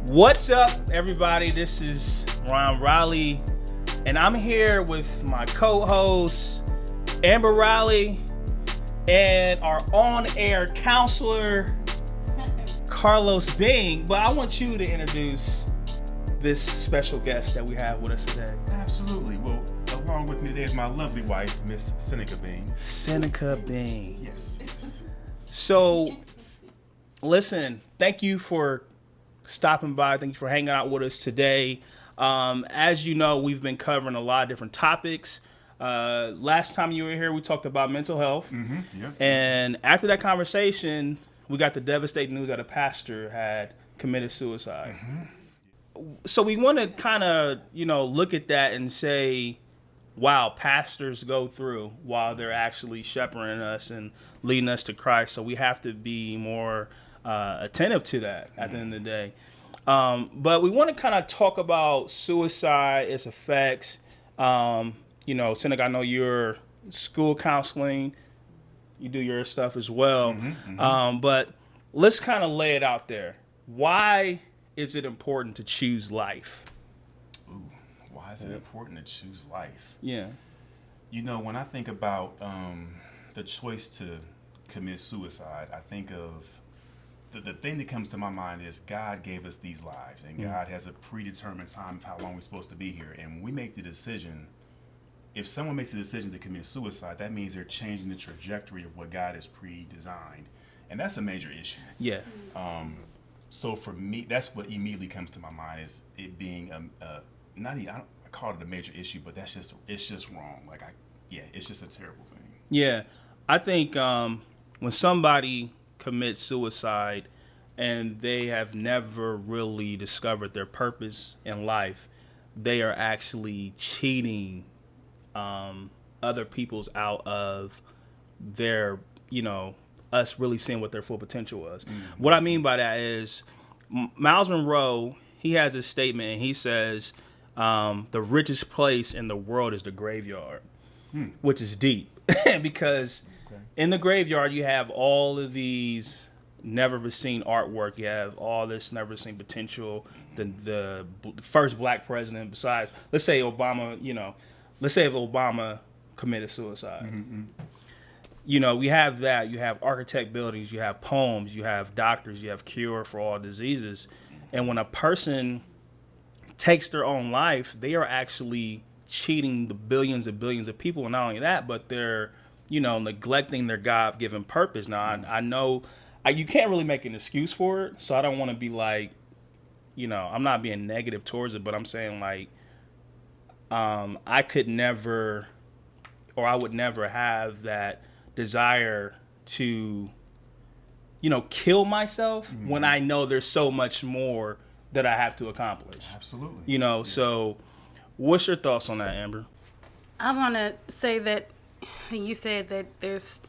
What's up, everybody? This is Ron Riley, and I'm here with my co-host, Amber Riley, and our on-air counselor, Carlos Bing. But I want you to introduce this special guest that we have with us today. Absolutely. Well, along with me today is my lovely wife, Miss Seneca Bing. Seneca Bing. Yes. So, listen, thank you for stopping by. Thank you for hanging out with us today. As you know, we've been covering a lot of different topics. Last time you were here, we talked about mental health. Mm-hmm. Yeah. And after that conversation, we got the devastating news that a pastor had committed suicide. Mm-hmm. So we want to kind of, look at that and say, wow, pastors go through while they're actually shepherding us and leading us to Christ. So we have to be more attentive to that at the end of the day. But we want to kind of talk about suicide, its effects. Seneca, I know you're school counseling. You do your stuff as well. But let's kind of lay it out there. Why is it important to choose life? Ooh, why is it important to choose life? Yeah. When I think about the choice to commit suicide, I think of the thing that comes to my mind is God gave us these lives, and God has a predetermined time of how long we're supposed to be here. And when we make the decision, if someone makes a decision to commit suicide, that means they're changing the trajectory of what God has pre-designed. And that's a major issue. Yeah. So for me, that's what immediately comes to my mind is it being I call it a major issue, but it's just wrong. It's just a terrible thing. Yeah. I think when somebody commit suicide and they have never really discovered their purpose in life, they are actually cheating other people's out of their, us really seeing what their full potential was. Mm-hmm. What I mean by that is Miles Monroe, he has this statement and he says the richest place in the world is the graveyard, which is deep because in the graveyard, you have all of these never-seen artwork. You have all this never-seen potential. The first black president, besides, let's say Obama, let's say if Obama committed suicide. Mm-hmm. We have that. You have architect buildings. You have poems. You have doctors. You have cure for all diseases. And when a person takes their own life, they are actually cheating the billions and billions of people. And not only that, but they're neglecting their God-given purpose. Now, I know you can't really make an excuse for it, so I don't want to be like, I'm not being negative towards it, but I'm saying like, I could never, or I would never have that desire to, kill myself when I know there's so much more that I have to accomplish. Absolutely. So what's your thoughts on that, Amber? I want to say that you said that there's,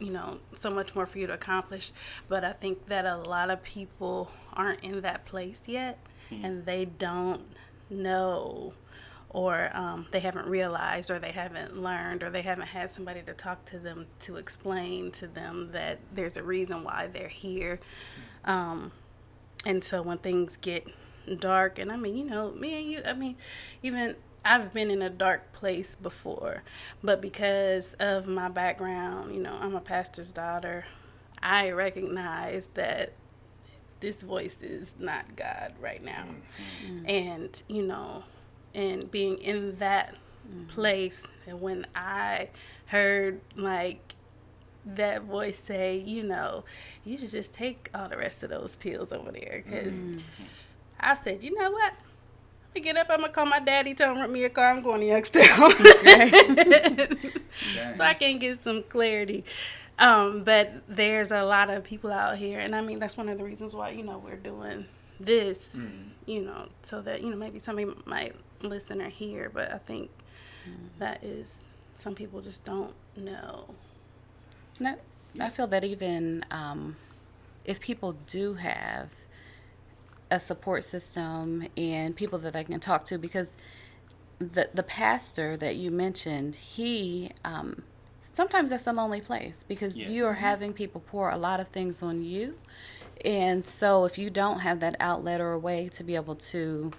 so much more for you to accomplish, but I think that a lot of people aren't in that place yet, and they don't know, or they haven't realized, or they haven't learned, or they haven't had somebody to talk to them to explain to them that there's a reason why they're here. And so when things get dark, and me and you, even I've been in a dark place before, but because of my background, I'm a pastor's daughter, I recognize that this voice is not God right now. And, and being in that place, and when I heard that voice say, you should just take all the rest of those pills over there, because I said, you know what? I get up, I'm going to call my daddy, tell him rent me a car, I'm going to Youngstown. So I can get some clarity. But there's a lot of people out here, and that's one of the reasons why, we're doing this, so that, maybe somebody might listen or hear, but I think that is, some people just don't know. And I feel that even if people do have a support system and people that I can talk to, because the pastor that you mentioned, he sometimes that's a lonely place because you are having people pour a lot of things on you, And so if you don't have that outlet or a way to be able to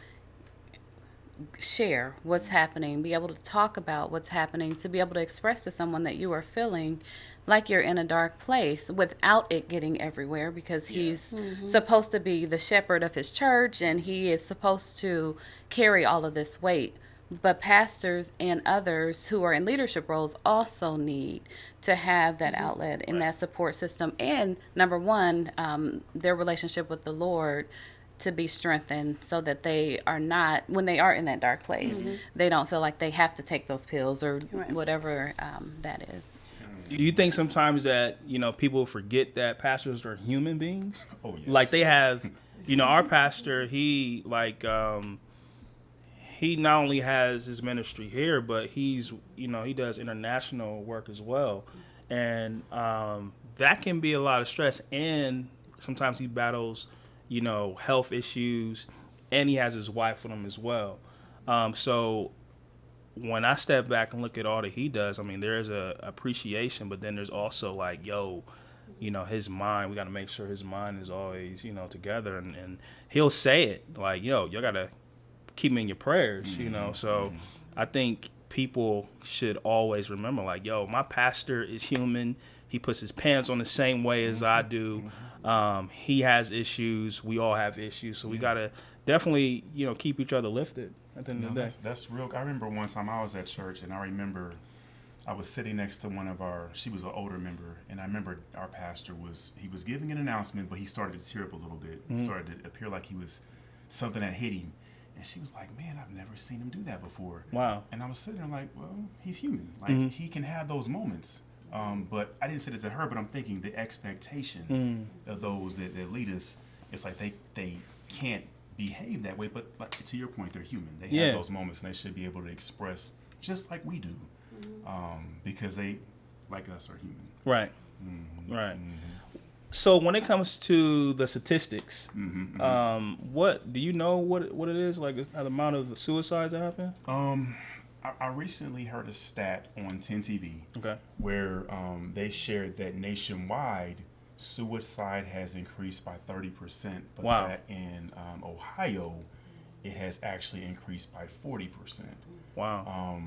share what's happening, be able to talk about what's happening, to be able to express to someone that you are feeling like you're in a dark place without it getting everywhere, because he's supposed to be the shepherd of his church and he is supposed to carry all of this weight. But pastors and others who are in leadership roles also need to have that outlet and that support system. And number one, their relationship with the Lord to be strengthened, so that they are not, when they are in that dark place, they don't feel like they have to take those pills or whatever that is. Do you think sometimes that, people forget that pastors are human beings? Oh, yes. Like they have, our pastor, he he not only has his ministry here, but he's, he does international work as well. And that can be a lot of stress. And sometimes he battles, health issues, and he has his wife with him as well. So when I step back and look at all that he does, I mean, there is a appreciation, but then there's also like, his mind, we got to make sure his mind is always, together. And he'll say it like, y'all got to keep me in your prayers, So I think people should always remember like, my pastor is human. He puts his pants on the same way as I do. He has issues. We all have issues. So we got to definitely, keep each other lifted at the end of the day. That's real. I remember one time I was at church, and I remember I was sitting next to she was an older member, and I remember our pastor was giving an announcement, but he started to tear up a little bit. Mm-hmm. It started to appear like he was something that hit him. And she was like, man, I've never seen him do that before. Wow. And I was sitting there like, well, he's human. Like, he can have those moments. But I didn't say it to her, but I'm thinking the expectation of those that lead us, it's like they can't behave that way. But like, to your point, they're human. They have those moments, and they should be able to express just like we do. Because they, like us, are human. Right. Right. So when it comes to the statistics, what do you know what it is, like the amount of suicides that happen? I recently heard a stat on 10 TV where they shared that nationwide suicide has increased by 30%, but that in Ohio it has actually increased by 40%. Wow.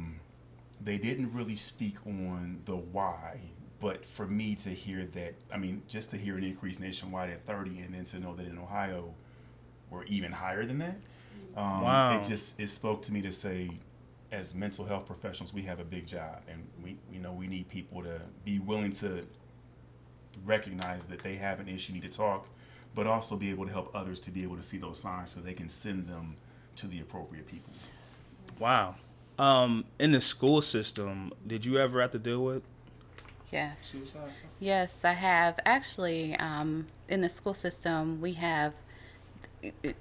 They didn't really speak on the why. But for me to hear that, I mean, just to hear an increase nationwide at 30, and then to know that in Ohio we're even higher than that, it spoke to me to say, as mental health professionals, we have a big job, and we need people to be willing to recognize that they have an issue, need to talk, but also be able to help others to be able to see those signs so they can send them to the appropriate people. Wow. In the school system, did you ever have to deal with Yes. suicide? Yes, I have. Actually, in the school system, we have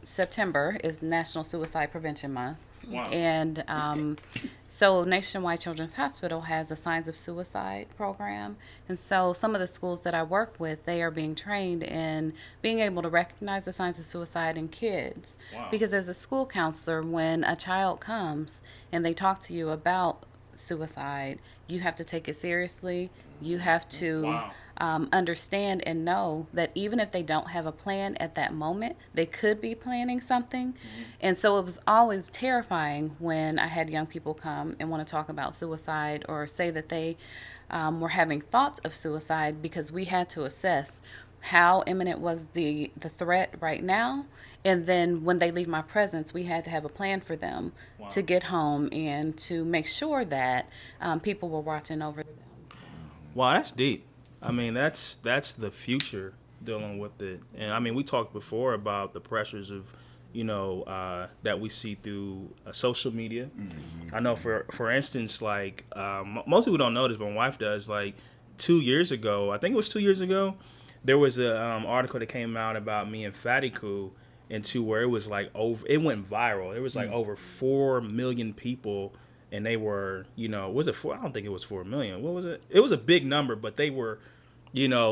September is National Suicide Prevention Month. Wow. And so Nationwide Children's Hospital has a Signs of Suicide program. And so some of the schools that I work with, they are being trained in being able to recognize the signs of suicide in kids. Wow. Because as a school counselor, when a child comes and they talk to you about suicide, you have to take it seriously. You have to understand and know that even if they don't have a plan at that moment, they could be planning something. And so it was always terrifying when I had young people come and want to talk about suicide or say that they were having thoughts of suicide, because we had to assess how imminent was the threat right now. And then when they leave my presence, we had to have a plan for them to get home and to make sure that people were watching over them. Wow, that's deep. I mean, that's the future dealing with it. And I mean, we talked before about the pressures of, that we see through social media. Mm-hmm. I know for instance, like most people don't know this, but my wife does. Like 2 years ago, I think it was 2 years ago, there was a article that came out about me and Fatiku, into where it was like it went viral. It was like over 4 million people. And they were, was it 4? I don't think it was 4 million. What was it? It was a big number, but they were,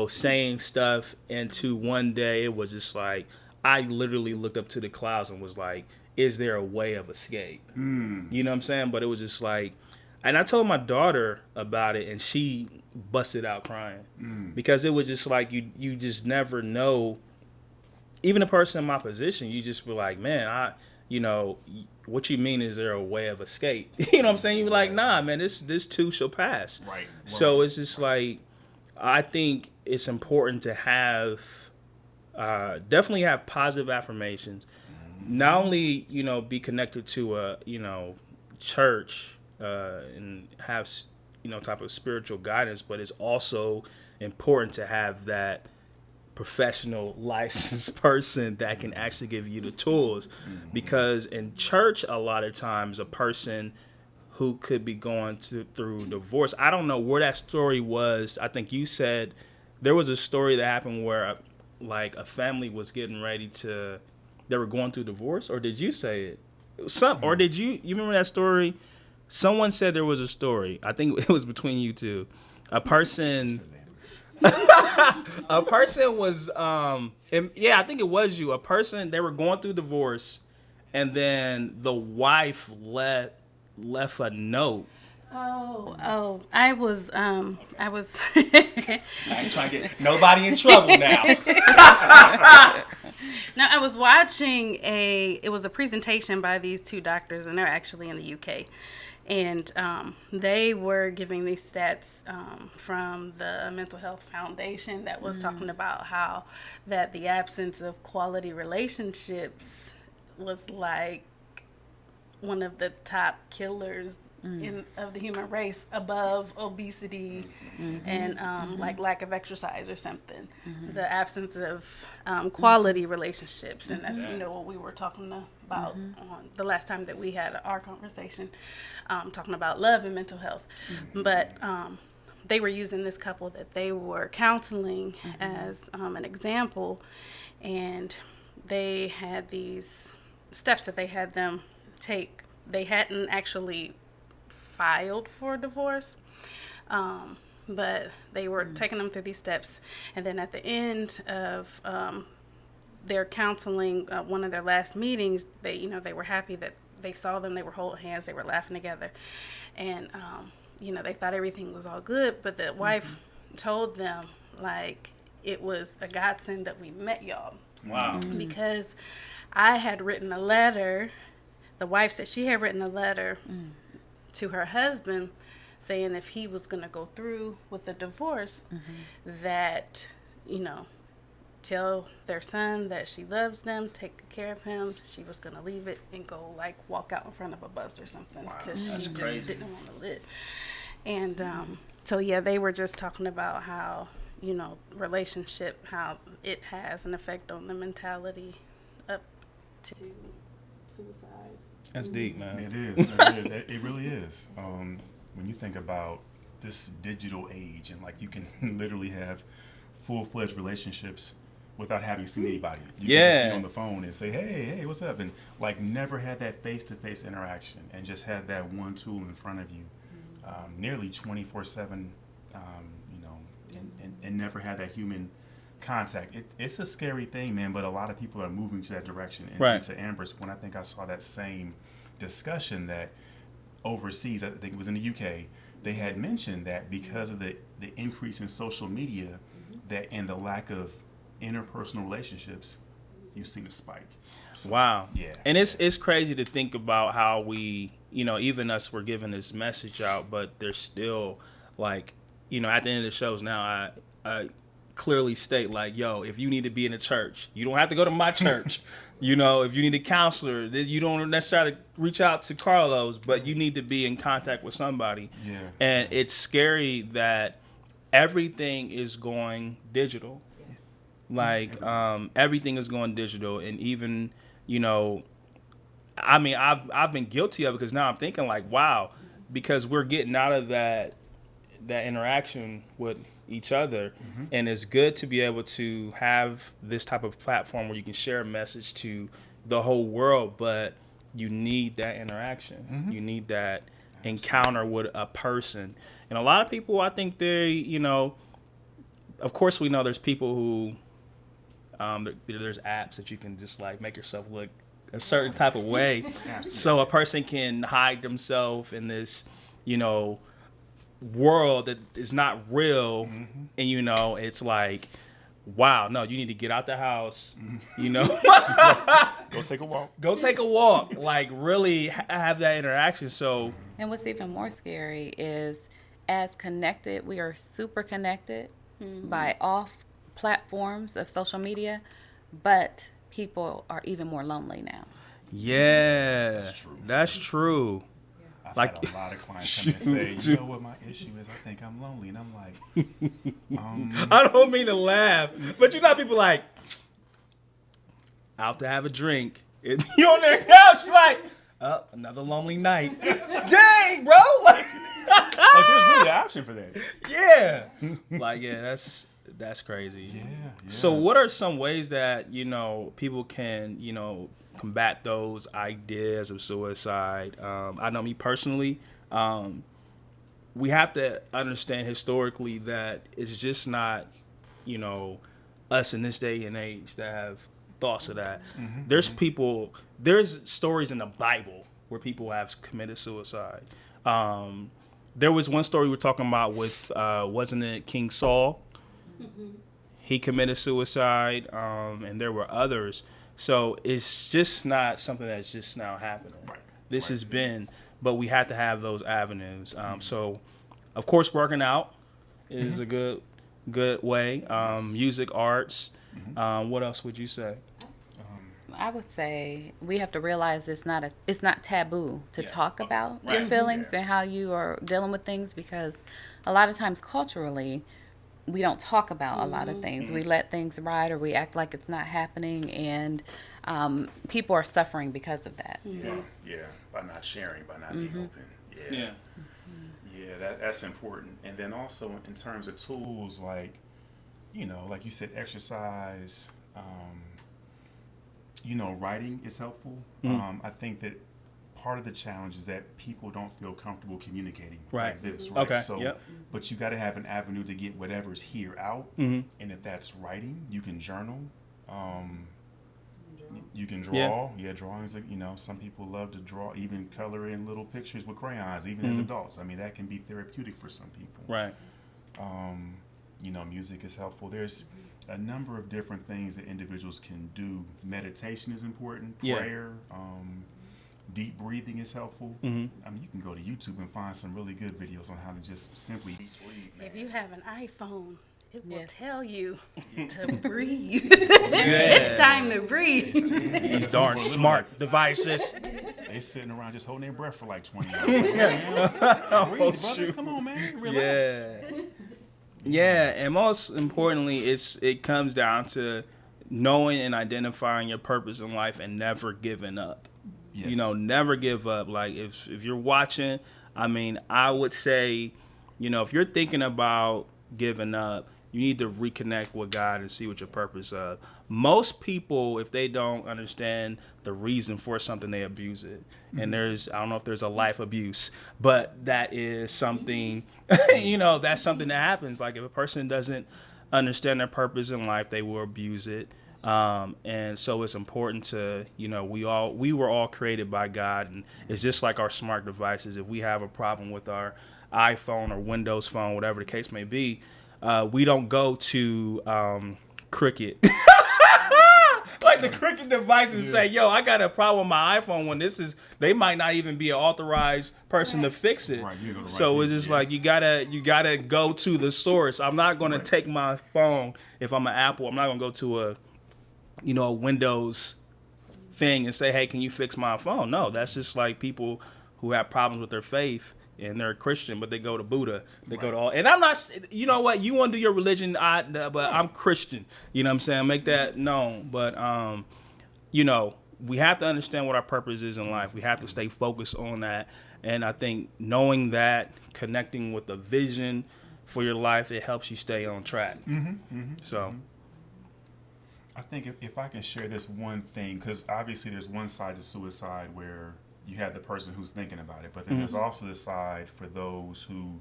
saying stuff. And to one day, it was just like, I literally looked up to the clouds and was like, is there a way of escape? You know what I'm saying? But it was just like, and I told my daughter about it, and she busted out crying. Because it was just like, you just never know even a person in my position, you just be like, man, what you mean is there a way of escape? You know what I'm saying? You're like, nah, man, this too shall pass. Right. So it's just like, I think it's important to have, definitely have positive affirmations. Not only, be connected to a, church and have, type of spiritual guidance, but it's also important to have that professional licensed person that can actually give you the tools, because in church a lot of times a person who could be going through divorce, I don't know where that story was. I think you said there was a story that happened where like a family was getting ready to, they were going through divorce, or did you say it? Or did you remember that story? Someone said there was a story, I think it was between you two, a person was, I think it was you. A person, they were going through divorce, and then the wife left a note. I was. I ain't trying to get nobody in trouble now. No, I was watching it was a presentation by these two doctors, and they're actually in the UK. And they were giving these stats from the Mental Health Foundation that was talking about how that the absence of quality relationships was like one of the top killers of the human race, above obesity and like lack of exercise or something. The absence of quality relationships, and that's what we were talking about on the last time that we had our conversation, talking about love and mental health. But they were using this couple that they were counseling as an example, and they had these steps that they had them take. They hadn't actually filed for divorce, but they were taking them through these steps, and then at the end of their counseling, one of their last meetings, they were happy that they saw them. They were holding hands, they were laughing together, and they thought everything was all good. But the wife told them, like, it was a godsend that we met y'all. Wow. Because I had written a letter. The wife said she had written a letter to her husband saying if he was going to go through with the divorce, that, tell their son that she loves them, take care of him. She was going to leave it and go, like, walk out in front of a bus or something, because she just didn't want to live. And so, yeah, they were just talking about how, relationship, how it has an effect on the mentality up to suicide. That's deep, man. It is. It really is. When you think about this digital age, and like you can literally have full-fledged relationships without having seen anybody. You can just be on the phone and say, hey, what's up? And like never had that face-to-face interaction, and just had that one tool in front of you, nearly 24/7, and never had that human contact. It's a scary thing, man, but a lot of people are moving to that direction. And, right. To Amber's point, I think I saw that same discussion that overseas, I think it was in the UK, they had mentioned that because of the increase in social media, that and the lack of interpersonal relationships, you've seen a spike. So, wow. Yeah. And it's crazy to think about how we, even us, we're giving this message out, but there's still, like, at the end of the shows now, I clearly state, like, yo, if you need to be in a church, you don't have to go to my church. If you need a counselor, you don't necessarily reach out to Carlos, but you need to be in contact with somebody. Yeah. And it's scary that everything is going digital. Like, everything is going digital. And even, I've been guilty of it, because now I'm thinking, like, wow, because we're getting out of that interaction with each other, and it's good to be able to have this type of platform where you can share a message to the whole world, but you need that interaction. You need that encounter with a person. And a lot of people, I think they, of course we know there's people who, there's apps that you can just like make yourself look a certain type of way. So a person can hide themselves in this, world that is not real. And it's like, wow, no, you need to get out the house, you know, Go take a walk. go take a walk, like really have that interaction. So, And what's even more scary is, as connected, we are super connected by off platforms of social media, but people are even more lonely now. yeah, That's true. that's true. I've Like- had a lot of clients come and say, you know what my issue is? I think I'm lonely. And I'm like, I don't mean to laugh, but you know, how people like out to have a drink. And you on their couch, like, another lonely night. Dang, bro. Like, there's really an option for that. yeah. Like, yeah, that's crazy. Yeah. So what are some ways that, people can, combat those ideas of suicide? I know me personally, we have to understand historically that it's just not, us in this day and age that have thoughts of that. There's stories in the Bible where people have committed suicide. There was one story we were talking about with, wasn't it King Saul? He committed suicide, and there were others. So it's just not something that's just now happening. Right. This has been, but we have to have those avenues. So, of course, working out is a good way. Music, arts. What else would you say? I would say we have to realize it's not taboo to talk about your Right. feelings and how you are dealing with things, because a lot of times culturally we don't talk about a lot of things. We let things ride, or we act like it's not happening, and people are suffering because of that. Yeah. By not sharing, by not being open. Yeah. That's important. And then also in terms of tools, like you said, exercise, writing is helpful. I think that part of the challenge is that people don't feel comfortable communicating like this, right? Okay. So, but you got to have an avenue to get whatever's here out. And if that's writing, you can journal. You can draw. Yeah, drawings. Some people love to draw, even color in little pictures with crayons, even as adults. I mean, that can be therapeutic for some people. Right. Music is helpful. There's a number of different things that individuals can do. Meditation is important. Prayer. Deep breathing is helpful. I mean, you can go to YouTube and find some really good videos on how to just simply breathe. If you have an iPhone, it will Yes. tell you to breathe. Yeah. It's time to breathe. These darn smart devices. They sitting around just holding their breath for like 20 hours. Breathe, brother. Come on, man. Relax. Yeah, and most importantly, it comes down to knowing and identifying your purpose in life and never giving up. Yes. Never give up. Like if you're watching, I mean, I would say, if you're thinking about giving up, you need to reconnect with God and see what your purpose is. Most people, if they don't understand the reason for something, they abuse it. And I don't know if there's a life abuse, but that is something, that's something that happens. Like if a person doesn't understand their purpose in life, they will abuse it. And so it's important to, we were all created by God, and it's just like our smart devices. If we have a problem with our iPhone or Windows phone, whatever the case may be, we don't go to Cricket. Like the Cricket device and say, yo, I got a problem with my iPhone when they might not even be an authorized person to fix it. Right, you go to So right it's just there, like you gotta go to the source. I'm not gonna take my phone if I'm an Apple. I'm not gonna go to a Windows thing and say, hey, can you fix my phone? No, that's just like people who have problems with their faith and they're a Christian, but they go to Buddha. They go to all. And I'm not, you know what? You want to do your religion, but I'm Christian. You know what I'm saying? Make that known. But, we have to understand what our purpose is in life. We have to stay focused on that. And I think knowing that, connecting with the vision for your life, it helps you stay on track. So. I think if I can share this one thing, because obviously there's one side to suicide where you have the person who's thinking about it, but then there's also the side for those who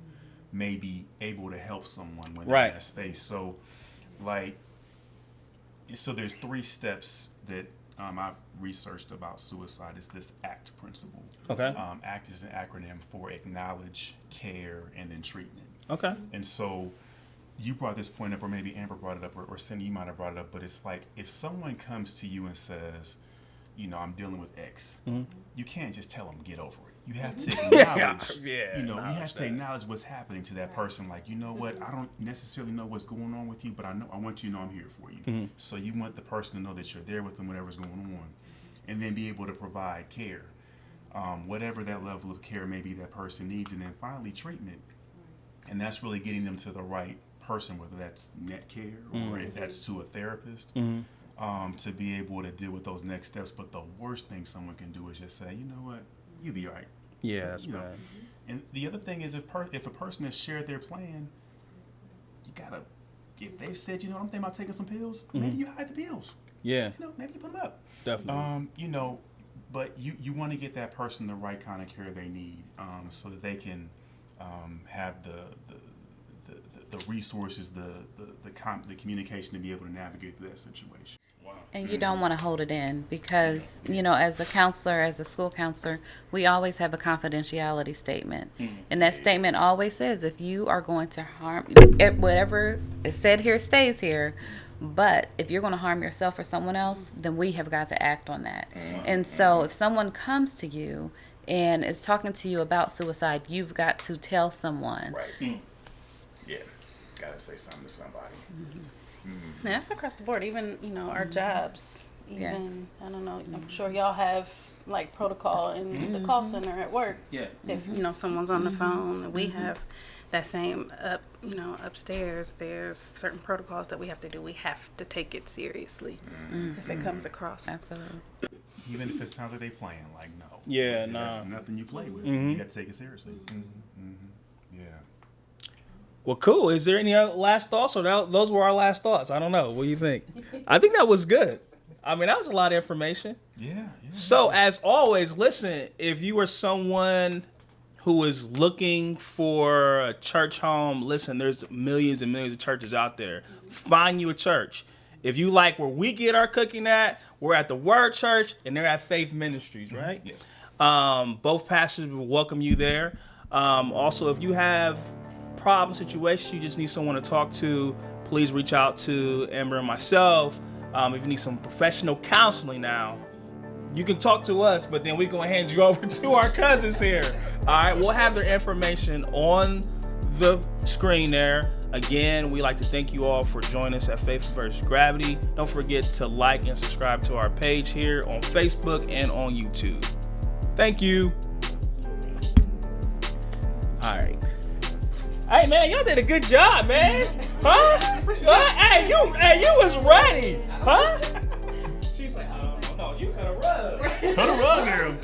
may be able to help someone when they're in that space. So, there's 3 steps that I've researched about suicide. It's this ACT principle. Okay. ACT is an acronym for acknowledge, care, and then treatment. Okay. And so you brought this point up, or maybe Amber brought it up, or Cindy, you might have brought it up, but it's like if someone comes to you and says, I'm dealing with X, you can't just tell them get over it. You have to acknowledge, you have to acknowledge what's happening to that person. Like, you know what, I don't necessarily know what's going on with you, but I want you to know I'm here for you. So you want the person to know that you're there with them, whatever's going on, and then be able to provide care, whatever that level of care maybe that person needs, and then finally treatment. And that's really getting them to the right person, whether that's net care or if that's to a therapist, to be able to deal with those next steps. But the worst thing someone can do is just say, you know what, you'll be all right. Yeah, that's bad. And the other thing is, if a person has shared their plan, you gotta, if they've said, I'm thinking about taking some pills, maybe you hide the pills. Yeah. Maybe you put them up. Definitely. But you want to get that person the right kind of care they need, so that they can have the resources, the communication to be able to navigate through that situation. And you don't want to hold it in because, as a counselor, as a school counselor, we always have a confidentiality statement. And that statement always says if you are going to harm, whatever is said here stays here. But if you're going to harm yourself or someone else, then we have got to act on that. And so if someone comes to you and is talking to you about suicide, you've got to tell someone. Right. Yeah. Got to say something to somebody. That's across the board. Even, our jobs. Even, I don't know, I'm sure y'all have, like, protocol in the call center at work. Yeah. If, someone's on the phone, and we have that same, upstairs, there's certain protocols that we have to do. We have to take it seriously if it comes across. Absolutely. Even if it sounds like they playing, like, no. Yeah, That's nothing you play with. You got to take it seriously. Yeah. Well, cool. Is there any other last thoughts? Or those were our last thoughts? I don't know. What do you think? I think that was good. I mean, that was a lot of information. Yeah. So, as always, listen, if you are someone who is looking for a church home, listen, there's millions and millions of churches out there. Find you a church. If you like where we get our cooking at, we're at the Word Church, and they're at Faith Ministries, right? Yes. Both pastors will welcome you there. Also, if you have problem situations, you just need someone to talk to, please reach out to Amber and myself. If you need some professional counseling now, you can talk to us, but then we're going to hand you over to our cousins here. All right, we'll have their information on the screen there. Again, we like to thank you all for joining us at Faith vs. Gravity. Don't forget to like and subscribe to our page here on Facebook and on YouTube. Thank you. All right. Hey, man, y'all did a good job, man. Huh? Hey, you was ready. Huh? She's like, no, you cut a rug. Cut a rug, girl.